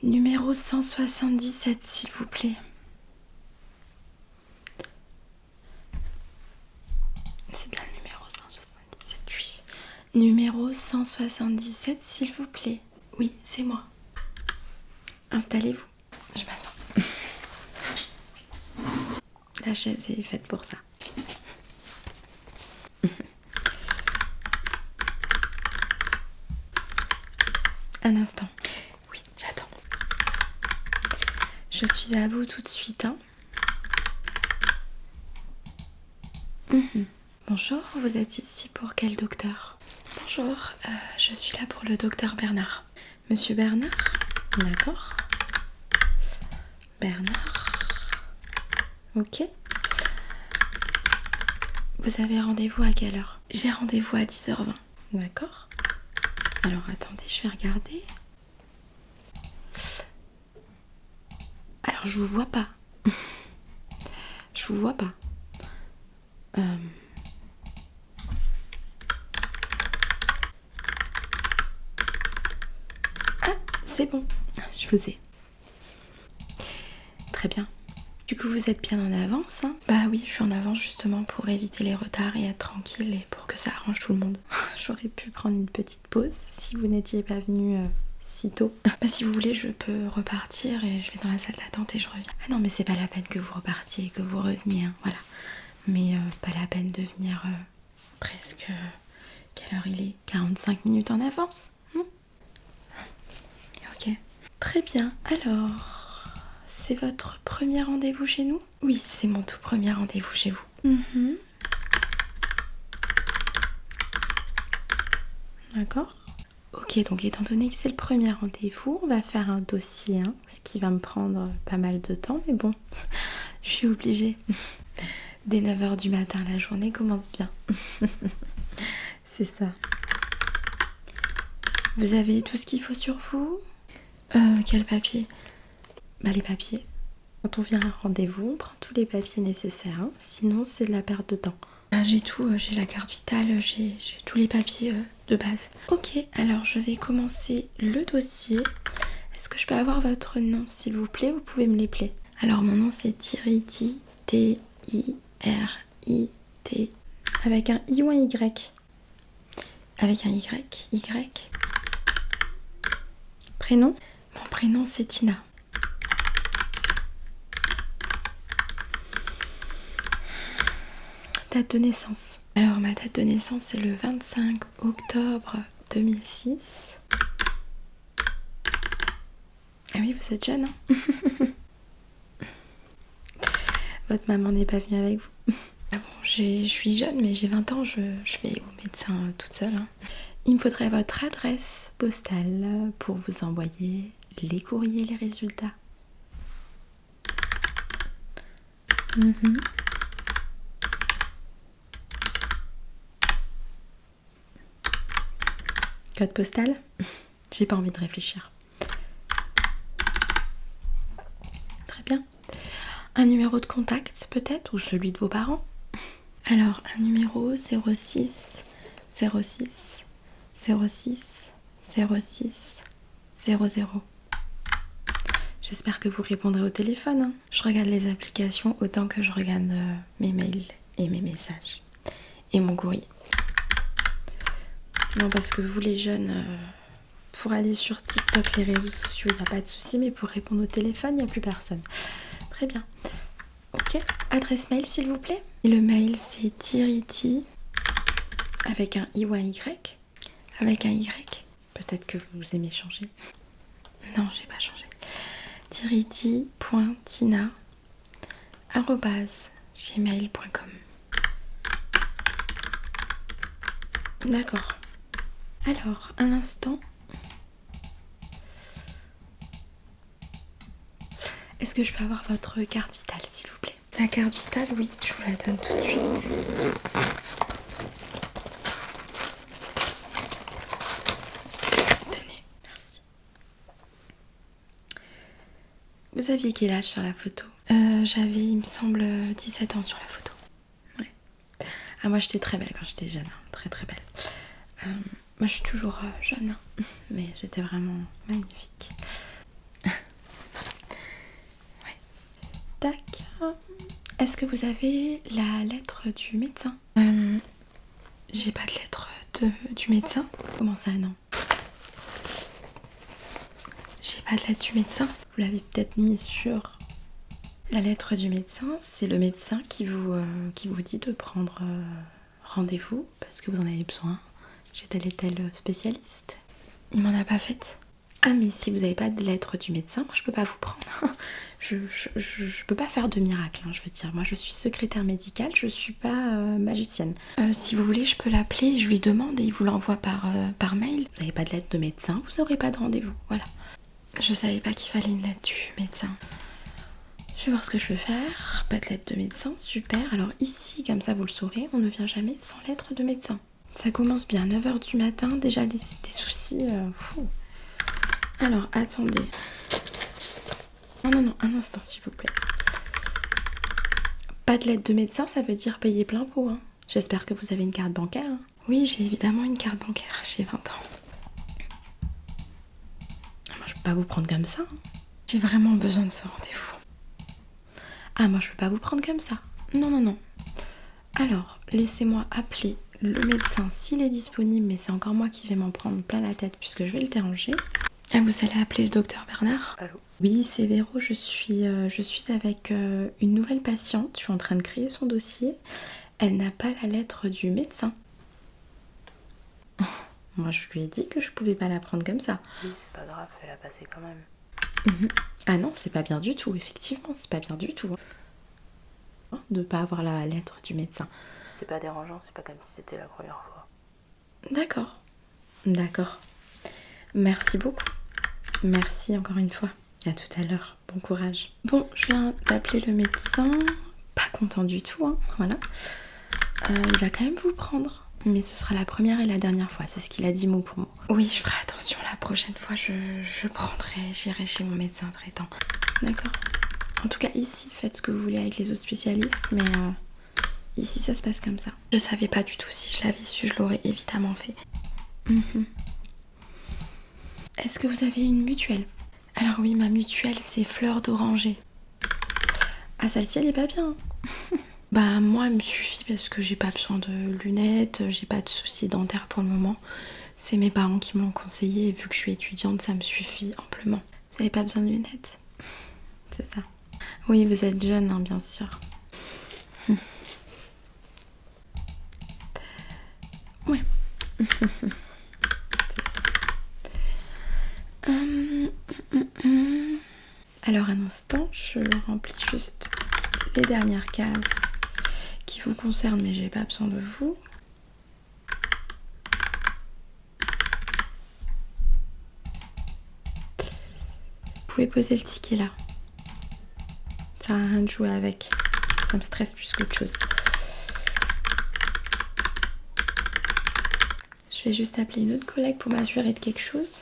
Numéro 177, s'il vous plaît. C'est bien le numéro 177, oui. Numéro 177, s'il vous plaît. Oui, c'est moi. Installez-vous. Je m'assois. La chaise est faite pour ça. Un instant. Oui, j'attends. Je suis à vous tout de suite. Hein. Bonjour, vous êtes ici pour quel docteur? Bonjour, je suis là pour le docteur Bernard. Monsieur Bernard? D'accord. Bernard. Ok. Vous avez rendez-vous à quelle heure? J'ai rendez-vous à 10h20. D'accord. Alors attendez, je vais regarder. Alors je vous vois pas. Je vous vois pas. Ah, c'est bon. Je vous ai. Très bien. Du coup, vous êtes bien en avance, hein? Bah oui, je suis en avance justement pour éviter les retards et être tranquille et pour que ça arrange tout le monde. J'aurais pu prendre une petite pause si vous n'étiez pas venu si tôt. Bah si vous voulez, je peux repartir et je vais dans la salle d'attente et je reviens. Ah non, mais c'est pas la peine que vous repartiez et que vous reveniez, hein, voilà. Mais pas la peine de venir presque... quelle heure il est? 45 minutes en avance. Ok. Très bien. Alors... c'est votre premier rendez-vous chez nous? Oui, c'est mon tout premier rendez-vous chez vous. D'accord. Ok, donc étant donné que c'est le premier rendez-vous, on va faire un dossier, hein, ce qui va me prendre pas mal de temps, mais bon, je suis obligée. Dès 9h du matin, la journée commence bien. C'est ça. Vous avez tout ce qu'il faut sur vous? Quel papier? Bah les papiers. Quand on vient à un rendez-vous, on prend tous les papiers nécessaires, hein. Sinon c'est de la perte de temps. J'ai tout, j'ai la carte vitale, j'ai tous les papiers de base. Ok, alors je vais commencer le dossier. Est-ce que je peux avoir votre nom s'il vous plaît? Vous pouvez me l'épeler. Alors mon nom c'est Tiriti, T-I-R-I-T. Avec un I ou un Y? Avec un Y, Y. Prénom? Mon prénom c'est Tina. Date de naissance. Alors ma date de naissance c'est le 25 octobre 2006. Ah oui, vous êtes jeune, hein? Votre maman n'est pas venue avec vous? Ah bon, je suis jeune mais j'ai 20 ans, je vais au médecin toute seule. Hein. Il me faudrait votre adresse postale pour vous envoyer les courriers et les résultats. Code postal? J'ai pas envie de réfléchir. Très bien. Un numéro de contact peut-être, ou celui de vos parents? Alors, un numéro 06 06 06 06 00. J'espère que vous répondrez au téléphone. Hein. Je regarde les applications autant que je regarde mes mails et mes messages. Et mon courrier. Non, parce que vous les jeunes, pour aller sur TikTok, les réseaux sociaux, il n'y a pas de souci, mais pour répondre au téléphone, il n'y a plus personne. Très bien. Ok. Adresse mail, s'il vous plaît. Et le mail, c'est Tiriti avec un I ou un Y. Avec un Y. Peut-être que vous aimez changer. Non, j'ai pas changé. tiriti.tina@gmail.com. D'accord. Alors, un instant. Est-ce que je peux avoir votre carte vitale, s'il vous plaît? La carte vitale, oui, je vous la donne tout de suite. Tenez, merci. Vous aviez quel âge sur la photo? J'avais, il me semble, 17 ans sur la photo. Ouais. Ah, moi, j'étais très belle quand j'étais jeune, hein. Très très belle. Moi, je suis toujours jeune, hein. Mais j'étais vraiment magnifique. Est-ce que vous avez la lettre du médecin? J'ai pas de lettre du médecin. Comment ça, non? J'ai pas de lettre du médecin. Vous l'avez peut-être mis sur... La lettre du médecin, c'est le médecin qui vous dit de prendre rendez-vous parce que vous en avez besoin. J'ai tel et tel spécialiste. Il m'en a pas faite. Ah mais si vous n'avez pas de lettre du médecin, moi je peux pas vous prendre. je peux pas faire de miracle, hein, je veux dire. Moi je suis secrétaire médicale, je suis pas magicienne. Si vous voulez, je peux l'appeler, je lui demande et il vous l'envoie par mail. Vous n'avez pas de lettre de médecin, vous n'aurez pas de rendez-vous, voilà. Je savais pas qu'il fallait une lettre du médecin. Je vais voir ce que je peux faire. Pas de lettre de médecin, super. Alors ici, comme ça vous le saurez, on ne vient jamais sans lettre de médecin. Ça commence bien, 9h du matin, déjà des soucis. Fou. Alors, attendez. Non, un instant s'il vous plaît. Pas de lettre de médecin, ça veut dire payer plein pot. Hein. J'espère que vous avez une carte bancaire. Hein. Oui, j'ai évidemment une carte bancaire, j'ai 20 ans. Moi, je peux pas vous prendre comme ça. Hein. J'ai vraiment besoin de ce rendez-vous. Ah, moi, je peux pas vous prendre comme ça. Non. Alors, laissez-moi appeler le médecin s'il est disponible, mais c'est encore moi qui vais m'en prendre plein la tête puisque je vais le déranger. Ah, vous allez appeler le docteur Bernard? Allô? Oui, c'est Véro, je suis avec une nouvelle patiente. Je suis en train de créer son dossier. Elle n'a pas la lettre du médecin. Moi, je lui ai dit que je pouvais pas la prendre comme ça. Oui, c'est pas grave, fais-la passer quand même. Ah non, c'est pas bien du tout, effectivement, c'est pas bien du tout. De pas avoir la lettre du médecin. C'est pas dérangeant, c'est pas comme si c'était la première fois. D'accord. Merci beaucoup. Merci encore une fois. À tout à l'heure. Bon courage. Bon, je viens d'appeler le médecin. Pas content du tout, hein. Voilà. Il va quand même vous prendre. Mais ce sera la première et la dernière fois. C'est ce qu'il a dit mot pour mot. Oui, je ferai attention. La prochaine fois, je prendrai. J'irai chez mon médecin traitant. D'accord. En tout cas, ici, faites ce que vous voulez avec les autres spécialistes. Mais ici, ça se passe comme ça. Je savais pas du tout. Si je l'avais su, je l'aurais évidemment fait. Est-ce que vous avez une mutuelle? Alors oui, ma mutuelle, c'est Fleur d'Oranger. Ah, celle-ci, elle est pas bien. Bah, moi, elle me suffit parce que j'ai pas besoin de lunettes, j'ai pas de soucis dentaires pour le moment. C'est mes parents qui me l'ont conseillé et vu que je suis étudiante, ça me suffit amplement. Vous avez pas besoin de lunettes? C'est ça. Oui, vous êtes jeune, hein, bien sûr. Ouais. Alors un instant, je remplis juste les dernières cases qui vous concernent, mais j'ai pas besoin de vous. Vous pouvez poser le ticket là. Ça sert à rien de jouer avec. Ça me stresse plus qu'autre chose. Je vais juste appeler une autre collègue pour m'assurer de quelque chose.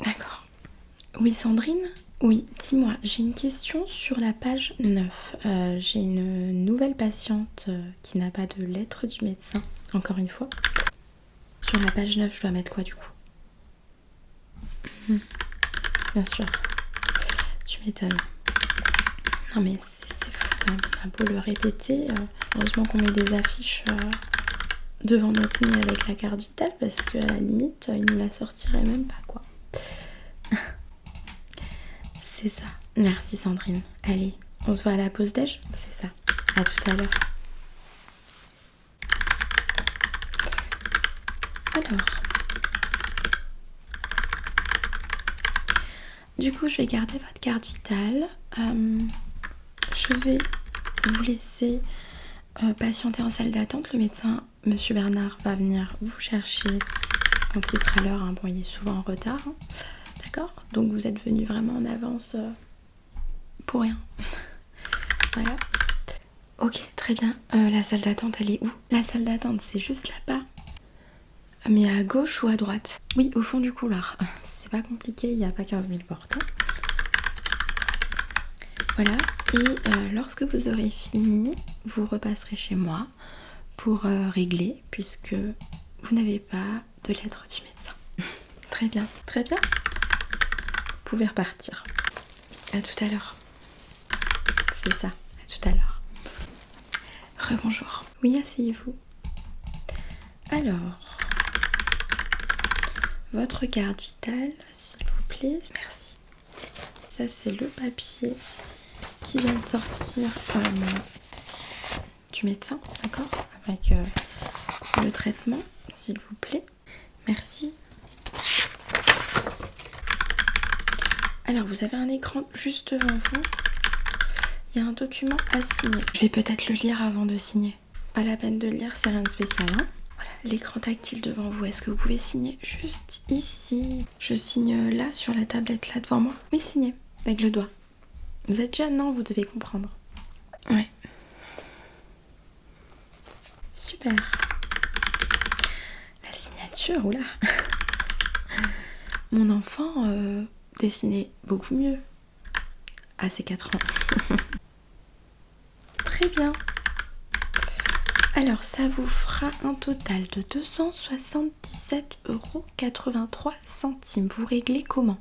D'accord. Oui, Sandrine? Oui, dis-moi, j'ai une question sur la page 9. J'ai une nouvelle patiente qui n'a pas de lettre du médecin, encore une fois. Sur la page 9, je dois mettre quoi du coup? Bien sûr. Tu m'étonnes. Non mais c'est fou quand même, on a beau le répéter. Heureusement qu'on met des affiches devant notre nez avec la carte vitale parce qu'à la limite, il ne la sortirait même pas quoi. C'est ça. Merci Sandrine. Allez, on se voit à la pause déj. C'est ça. À tout à l'heure. Alors. Du coup, je vais garder votre carte vitale. Je vais vous laisser patienter en salle d'attente. Le médecin, Monsieur Bernard, va venir vous chercher quand il sera l'heure. Hein. Bon, il est souvent en retard. Hein. D'accord? Donc vous êtes venu vraiment en avance pour rien. Voilà. Ok, très bien. La salle d'attente, elle est où? La salle d'attente, c'est juste là-bas. Mais à gauche ou à droite? Oui, au fond du couloir. C'est pas compliqué, il n'y a pas 15 000 portes. Hein. Voilà. Et lorsque vous aurez fini, vous repasserez chez moi pour régler, puisque vous n'avez pas de lettre du médecin. Très bien, très bien. Vous pouvez repartir. À tout à l'heure. C'est ça, à tout à l'heure. Rebonjour. Oui, asseyez-vous. Alors, votre carte vitale, s'il vous plaît. Merci. Ça, c'est le papier qui vient de sortir du médecin, d'accord? Avec le traitement, s'il vous plaît. Merci. Alors, vous avez un écran juste devant vous. Il y a un document à signer. Je vais peut-être le lire avant de signer. Pas la peine de le lire, c'est rien de spécial, hein? Voilà, l'écran tactile devant vous. Est-ce que vous pouvez signer juste ici? Je signe là, sur la tablette, là, devant moi. Oui, signez, avec le doigt. Vous êtes jeune, non? Vous devez comprendre. Ouais. Super. La signature, oula. Mon enfant dessinait beaucoup mieux à ses 4 ans. Très bien. Alors, ça vous fera un total de 277,83 €. Vous réglez comment?